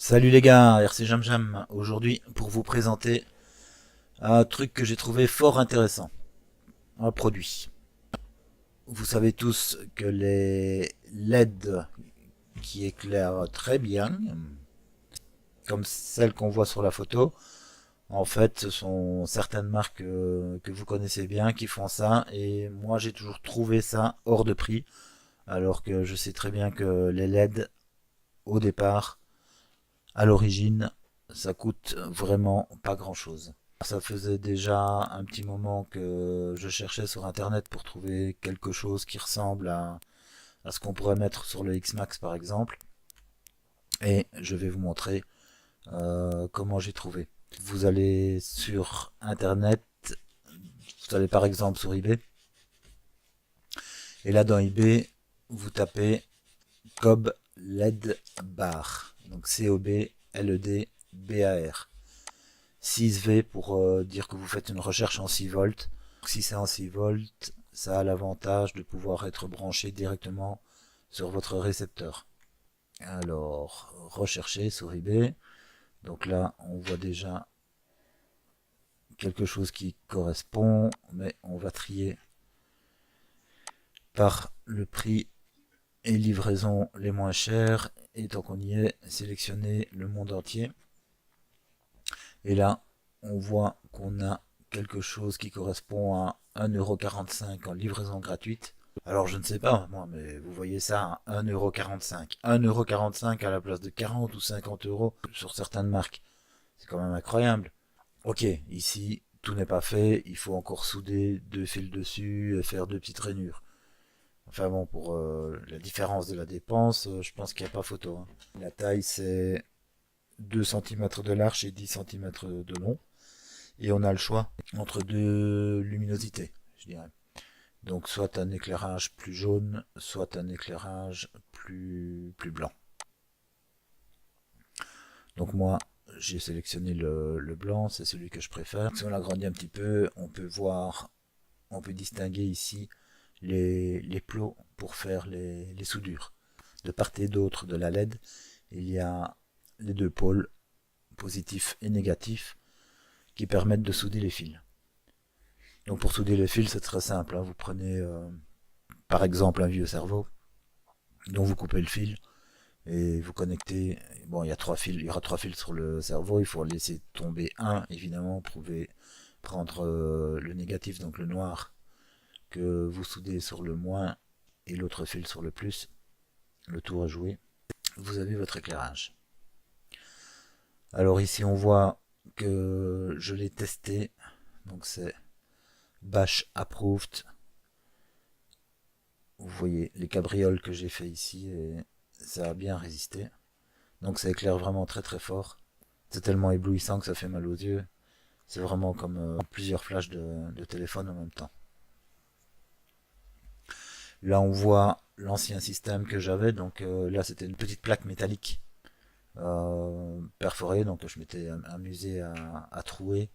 Salut les gars, RC Jam Jam, aujourd'hui pour vous présenter un truc que j'ai trouvé fort intéressant, un produit. Vous savez tous que les LED qui éclairent très bien, comme celles qu'on voit sur la photo, en fait ce sont certaines marques que vous connaissez bien qui font ça, et moi j'ai toujours trouvé ça hors de prix, alors que je sais très bien que les LED au départ, à l'origine, ça coûte vraiment pas grand chose. Ça faisait déjà un petit moment que je cherchais sur internet pour trouver quelque chose qui ressemble à ce qu'on pourrait mettre sur le X-Max par exemple. Et je vais vous montrer comment j'ai trouvé. Vous allez sur internet, vous allez par exemple sur eBay. Et là dans eBay, vous tapez Cob LED Bar. Donc C-O-B-L-E-D-B-A-R. 6V pour dire que vous faites une recherche en 6 volts. Si c'est en 6 volts, ça a l'avantage de pouvoir être branché directement sur votre récepteur. Alors, rechercher sur eBay. Donc là, on voit déjà quelque chose qui correspond, mais on va trier par le prix et livraison les moins chers. Et tant qu'on y est, sélectionner le monde entier. Et là, on voit qu'on a quelque chose qui correspond à 1,45 € en livraison gratuite. Alors je ne sais pas, moi, mais vous voyez ça à 1,45 €. 1,45 € à la place de 40 ou 50 € sur certaines marques. C'est quand même incroyable. Ok, ici, tout n'est pas fait. Il faut encore souder deux fils dessus et faire deux petites rainures. Enfin bon, pour la différence de la dépense, je pense qu'il n'y a pas photo, hein. La taille, c'est 2 cm de large et 10 cm de long. Et on a le choix entre deux luminosités, je dirais. Donc soit un éclairage plus jaune, soit un éclairage plus blanc. Donc moi, j'ai sélectionné le blanc, c'est celui que je préfère. Si on l'agrandit un petit peu, on peut voir, on peut distinguer ici les plots pour faire les soudures. De part et d'autre de la LED, il y a les deux pôles, positifs et négatifs, qui permettent de souder les fils. Donc pour souder les fils, c'est très simple, hein. Vous prenez par exemple un vieux cerveau, dont vous coupez le fil et vous connectez. Bon, il y a trois fils, il y aura trois fils sur le cerveau, il faut laisser tomber un, évidemment. Vous pouvez prendre le négatif, donc le noir, que vous soudez sur le moins et l'autre fil sur le plus. Le tour est joué. Vous avez votre éclairage. Alors ici on voit que je l'ai testé, donc c'est Bash Approved. Vous voyez les cabrioles que j'ai fait ici et ça a bien résisté. Donc ça éclaire vraiment très très fort. C'est tellement éblouissant que ça fait mal aux yeux. C'est vraiment comme plusieurs flashs de téléphone en même temps. Là on voit l'ancien système que j'avais. Donc là c'était une petite plaque métallique perforée. Donc je m'étais amusé à trouer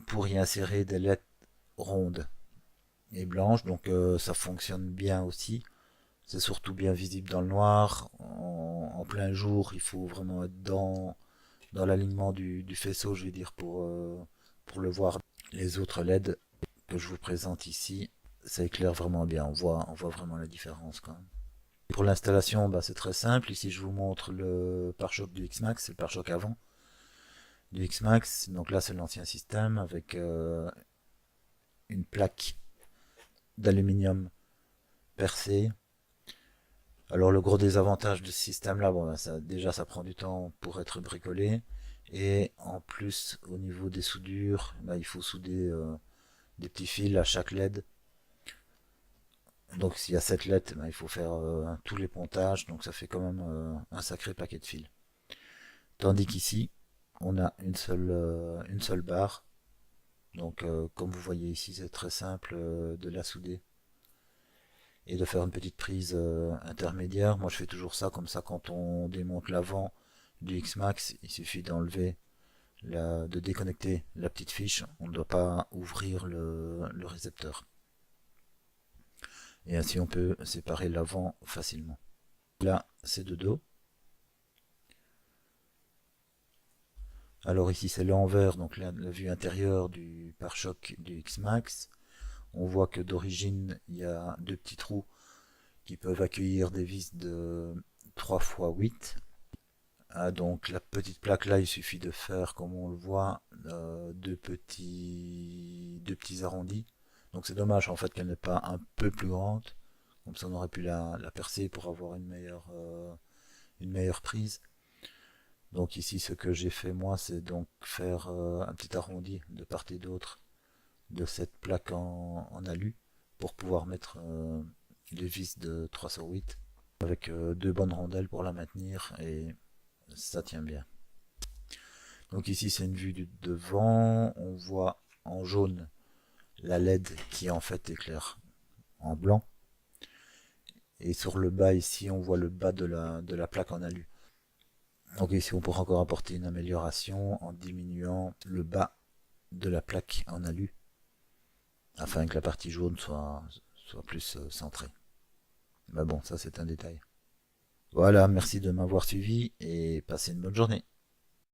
pour y insérer des lettres rondes et blanches. Donc ça fonctionne bien aussi. C'est surtout bien visible dans le noir. En plein jour, il faut vraiment être dans l'alignement du faisceau, je vais dire, pour le voir. Les autres LED que je vous présente ici, ça éclaire vraiment bien. On voit vraiment la différence quand même. Pour l'installation, bah, c'est très simple. Ici, je vous montre le pare-choc du X-Max, c'est le pare-choc avant du X-Max. Donc là, c'est l'ancien système avec une plaque d'aluminium percée. Alors le gros désavantage de ce système-là, bon, déjà ça prend du temps pour être bricolé. Et en plus, au niveau des soudures, bah, il faut souder des petits fils à chaque LED. Donc s'il y a 7 LED, bah, il faut faire tous les pontages. Donc ça fait quand même un sacré paquet de fils. Tandis qu'ici, on a une seule barre. Donc comme vous voyez ici, c'est très simple de la souder et de faire une petite prise intermédiaire. Moi je fais toujours ça, comme ça quand on démonte l'avant du X-Max, il suffit d'enlever, de déconnecter la petite fiche, on ne doit pas ouvrir le récepteur. Et ainsi on peut séparer l'avant facilement. Là c'est de dos. Alors ici c'est l'envers, donc la vue intérieure du pare-choc du X-Max. On voit que d'origine il y a deux petits trous qui peuvent accueillir des vis de 3 x 8. Ah, donc la petite plaque là, il suffit de faire, comme on le voit, deux petits arrondis. Donc c'est dommage en fait qu'elle n'est pas un peu plus grande. Comme ça on aurait pu la percer pour avoir une meilleure prise. Donc ici ce que j'ai fait moi, c'est donc faire un petit arrondi de part et d'autre de cette plaque en alu pour pouvoir mettre les vis de 3 sur 8 avec deux bonnes rondelles pour la maintenir et ça tient bien. Donc ici c'est une vue du devant, on voit en jaune la LED qui en fait éclaire en blanc. Et sur le bas ici on voit le bas de la plaque en alu. Donc ici on pourra encore apporter une amélioration en diminuant le bas de la plaque en alu afin que la partie jaune soit plus centrée. Mais bon, ça c'est un détail. Voilà, merci de m'avoir suivi et passez une bonne journée.